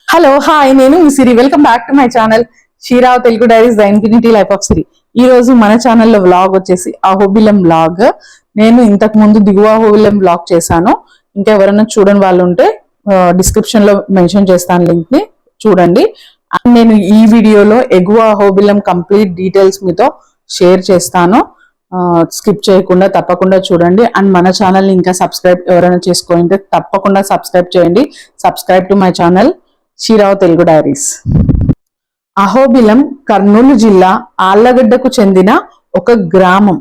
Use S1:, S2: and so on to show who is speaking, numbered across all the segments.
S1: Hello hi నేను మీ Siri welcome back to my channel Srirao Telugu diaries the infinity life of Siri. ఈ రోజు మన ఛానల్లో వ్లాగ్ వచ్చేసి అహోబిలం వ్లాగ్. నేను ఇంతకు ముందు దిగువ అహోబిలం వ్లాగ్ చేశాను. ఇంకా ఎవరైనా చూడని వాళ్ళు ఉంటే డిస్క్రిప్షన్ లో మెన్షన్ చేస్తాను, లింక్ ని చూడండి. అండ్ నేను ఈ వీడియోలో ఎగువ అహోబిలం కంప్లీట్ డీటెయిల్స్ మీతో షేర్ చేస్తాను. స్కిప్ చేయకుండా తప్పకుండా చూడండి. అండ్ మన ఛానల్ ని ఇంకా సబ్స్క్రైబ్ ఎవరైనా చేసుకోండి తప్పకుండా సబ్స్క్రైబ్ చేయండి. Subscribe to my channel Srirao Telugu diaries. Ahobilam Kurnool జిల్లా ఆళ్లగడ్డకు చెందిన ఒక గ్రామం.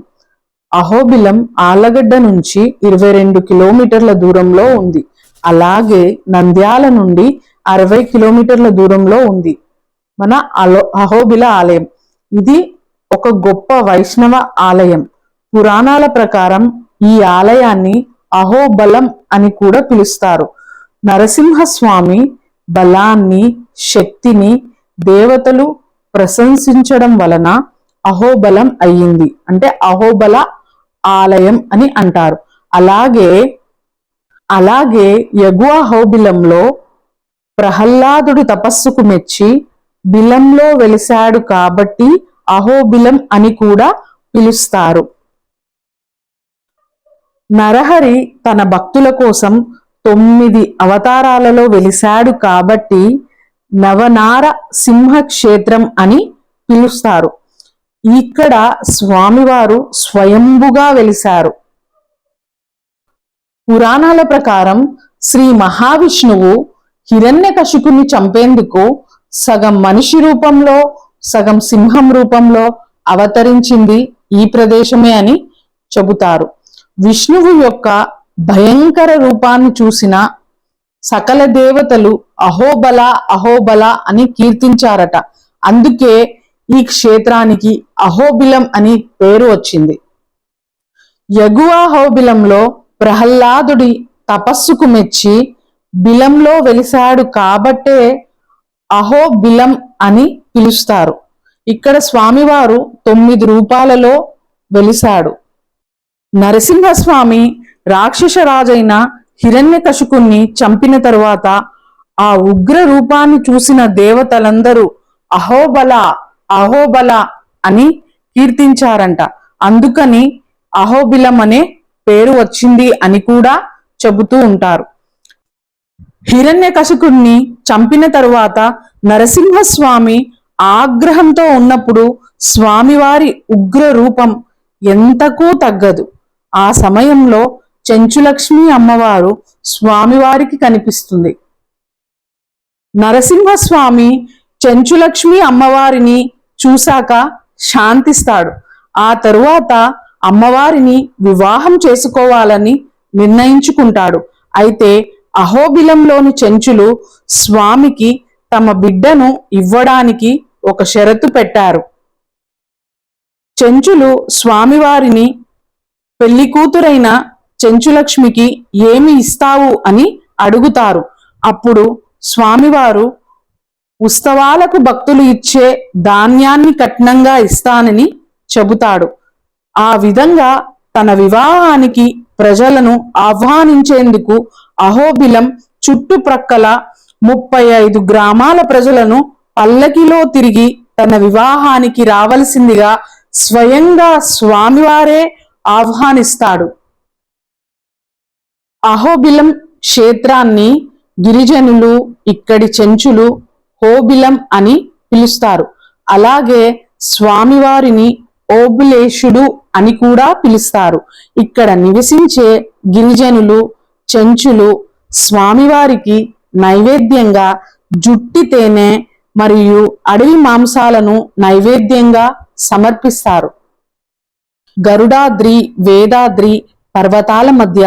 S1: అహోబిలం ఆళ్లగడ్డ నుంచి 22 కిలోమీటర్ల దూరంలో ఉంది. అలాగే నంద్యాల నుండి 60 కిలోమీటర్ల దూరంలో ఉంది మన అహోబిల ఆలయం. ఇది ఒక గొప్ప వైష్ణవ ఆలయం. పురాణాల ప్రకారం ఈ ఆలయాన్ని అహోబలం అని కూడా పిలుస్తారు. నరసింహస్వామి బలాన్ని, శక్తిని దేవతలు ప్రశంసించడం వలన అహోబలం అయ్యింది. అంటే అహోబల ఆలయం అని అంటారు. అలాగే ఎగువ అహోబిలంలో ప్రహ్లాదుడి తపస్సుకు మెచ్చి బిలంలో వెలిశాడు కాబట్టి అహోబిలం అని కూడా పిలుస్తారు. నరహరి తన భక్తుల కోసం 9 అవతారాలలో వెలిశాడు కాబట్టి నవనార సింహ క్షేత్రం అని పిలుస్తారు. ఇక్కడ స్వామివారు స్వయంభుగా వెలిశారు. పురాణాల ప్రకారం శ్రీ మహావిష్ణువు హిరణ్యకశిపుని చంపేందుకు సగం మనిషి రూపంలో సగం సింహం రూపంలో అవతరించింది ఈ ప్రదేశమే అని చెబుతారు. విష్ణువు యొక్క భయంకర రూపాన్ని చూసిన సకల దేవతలు అహోబల అహోబల అని కీర్తించారట. అందుకే ఈ క్షేత్రానికి అహోబిలం అని పేరు వచ్చింది. ఎగువ అహోబిలంలో ప్రహ్లాదుడి తపస్సుకు మెచ్చి బిలంలో వెలిశాడు కాబట్టే అహోబిలం అని పిలుస్తారు. ఇక్కడ స్వామివారు 9 రూపాలలో వెలిశాడు. నరసింహస్వామి రాక్షస రాజైన హిరణ్యకశిపుణ్ణి చంపిన తరువాత ఆ ఉగ్ర రూపాన్ని చూసిన దేవతలందరూ అహోబల అహోబల అని కీర్తించారంట. అందుకని అహోబిలం అనే పేరు వచ్చింది అని కూడా చెబుతూ ఉంటారు. హిరణ్యకశిపుణ్ణి చంపిన తరువాత నరసింహస్వామి ఆగ్రహంతో ఉన్నప్పుడు స్వామివారి ఉగ్ర రూపం ఎంతకు తగ్గదు. ఆ సమయంలో చెంచులక్ష్మి అమ్మవారు స్వామివారికి కనిపిస్తుంది. నరసింహస్వామి చెంచులక్ష్మి అమ్మవారిని చూశాక శాంతిస్తాడు. ఆ తరువాత అమ్మవారిని వివాహం చేసుకోవాలని నిర్ణయించుకుంటాడు. అయితే అహోబిలంలోని చెంచులు స్వామికి తమ బిడ్డను ఇవ్వడానికి ఒక షరతు పెట్టారు. చెంచులు స్వామివారిని పెళ్లి కూతురైన చెంచులక్ష్మికి ఏమి ఇస్తావు అని అడుగుతారు. అప్పుడు స్వామివారు ఉత్సవాలకు భక్తులు ఇచ్చే ధాన్యాన్ని కట్నంగా ఇస్తానని చెబుతాడు. ఆ విధంగా తన వివాహానికి ప్రజలను ఆహ్వానించేందుకు అహోబిలం చుట్టుప్రక్కల 35 గ్రామాల ప్రజలను పల్లకిలో తిరిగి తన వివాహానికి రావలసిందిగా స్వయంగా స్వామివారే ఆహ్వానిస్తాడు. అహోబిలం క్షేత్రాన్ని గిరిజనులు, ఇక్కడి చెంచులు హోబిలం అని పిలుస్తారు. అలాగే స్వామివారిని ఓబులేశుడు అని కూడా పిలుస్తారు. ఇక్కడ నివసించే గిరిజనులు, చెంచులు స్వామివారికి నైవేద్యంగా జుట్టి తేనె మరియు అడవి మాంసాలను నైవేద్యంగా సమర్పిస్తారు. గరుడాద్రి, వేదాద్రి పర్వతాల మధ్య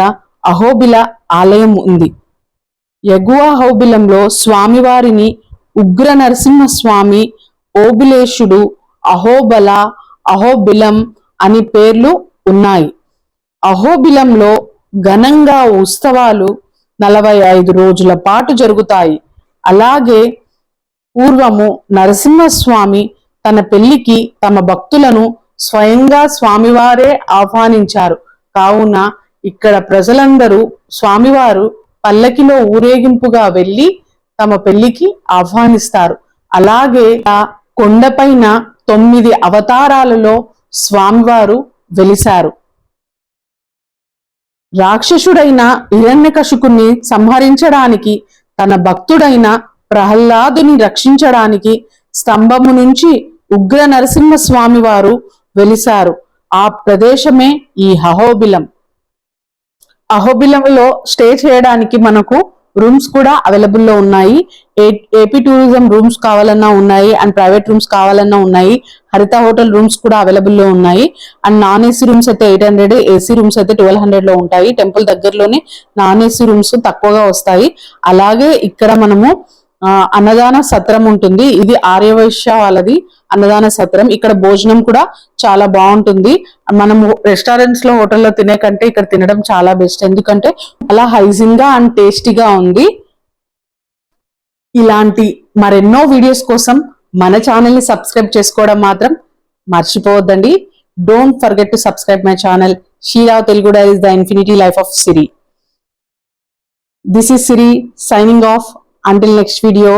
S1: అహోబిల ఆలయం ఉంది. ఎగువ అహోబిలంలో స్వామివారిని ఉగ్ర నరసింహస్వామి, ఓబులేశుడు, అహోబల, అహోబిలం అని పేర్లు ఉన్నాయి. అహోబిలంలో ఘనంగా ఉత్సవాలు 45 రోజుల పాటు జరుగుతాయి. అలాగే పూర్వము నరసింహస్వామి తన పెళ్లికి తమ భక్తులను స్వయంగా స్వామివారే ఆహ్వానించారు. కావున ఇక్కడ ప్రజలందరూ స్వామివారు పల్లకిలో ఊరేగింపుగా వెళ్ళి తమ పెళ్లికి ఆహ్వానిస్తారు. అలాగే ఆ కొండపైన 9 అవతారాలలో స్వామివారు వెలిశారు. రాక్షసుడైన హిరణ్యకశిపుని సంహరించడానికి, తన భక్తుడైన ప్రహ్లాదుని రక్షించడానికి స్తంభము నుంచి ఉగ్ర నరసింహ స్వామి వారు వెలిశారు. ఆ ప్రదేశమే ఈ అహోబిలం. అహోబిలంలో స్టే చేయడానికి మనకు రూమ్స్ కూడా అవైలబుల్ లో ఉన్నాయి. ఏపీ టూరిజం రూమ్స్ కావాలన్నా ఉన్నాయి, అండ్ ప్రైవేట్ రూమ్స్ కావాలన్నా ఉన్నాయి. హరిత హోటల్ రూమ్స్ కూడా అవైలబుల్ లో ఉన్నాయి. అండ్ నాన్ ఏసీ రూమ్స్ అయితే 800, ఏసీ రూమ్స్ అయితే 1200 లో ఉంటాయి. టెంపుల్ దగ్గరలోనే నాన్ ఏసీ రూమ్స్ తక్కువగా వస్తాయి. అలాగే ఇక్కడ మనము అన్నదాన సత్రం ఉంటుంది. ఇది ఆర్యవైశ్య వాళ్ళది అన్నదాన సత్రం. ఇక్కడ భోజనం కూడా చాలా బాగుంటుంది. మనము రెస్టారెంట్స్ లో హోటల్లో తినే కంటే ఇక్కడ తినడం చాలా బెస్ట్. ఎందుకంటే చాలా హైజీన్ గా అండ్ టేస్టీగా ఉంది. ఇలాంటి మరెన్నో వీడియోస్ కోసం మన ఛానల్ ని సబ్స్క్రైబ్ చేసుకోవడం మాత్రం మర్చిపోవద్దండి. Don't forget to subscribe my channel Srirao Telugu diaries the infinity life of Siri. This is Siri signing off. Until next video.